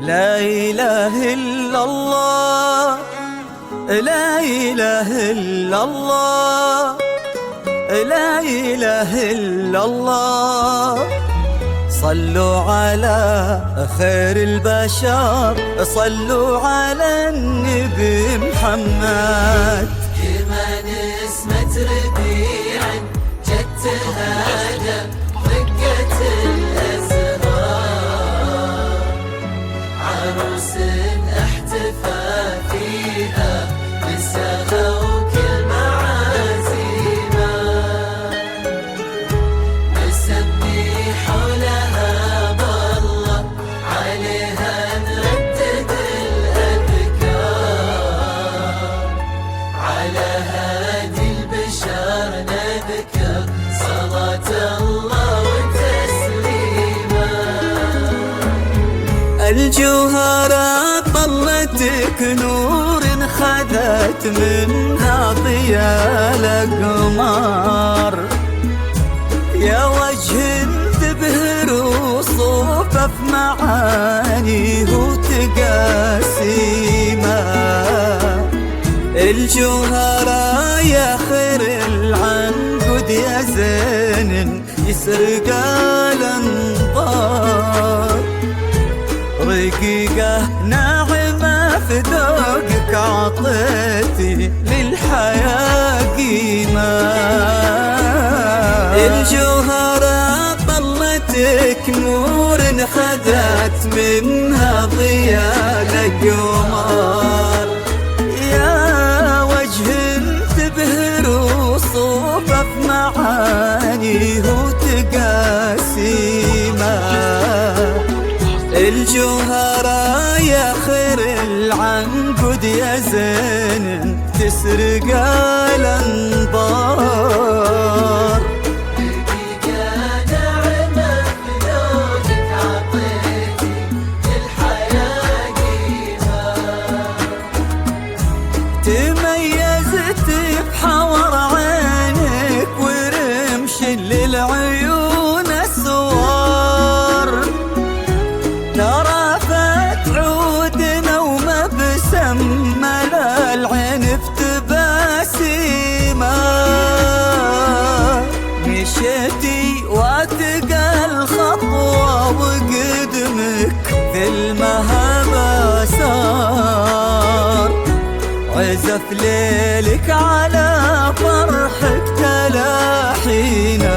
لا إله إلا الله، لا إله إلا الله، لا إله إلا الله. صلوا على خير البشر، صلوا على النبي محمد. كمان اسمة ربيع جت تهادى رقة الأزهار، عروس احتفى فيها نساها وكل معازيمها، نسمي حولها بالله عليها نردد الأذكار، على هادي البشر نذكر صلاة الله وتسليما. الجوهرة طلتك نور خذت منها ضياء الأقمار، يا وجه تبهر وصوفه في معانيه وتقاسيمه. الجوهرة يا خير العنقود يا زين يسرق الانظار، رقيقة ناعمة في ذوقك عطيتي للحياة قيمة. الجوهرة طلتك نور خذت منها ضياء القمر، يا وجه تبهر وصوفه في معانيه وتقاسيمه. الجوهرة يا خير العنقود يا زين تسرق الانظار، رقيقة ناعمة في ذوقك عطيتي للحياة قيمة، تميزت بحور عينك ورمش للعيون السوار، ترافت عودنا ومبسم ملا العين بتباسيمه. مشيتي واتقى الخطوة وقدمك في المهبة سار، عزف ليلك على فرحك تلاحينا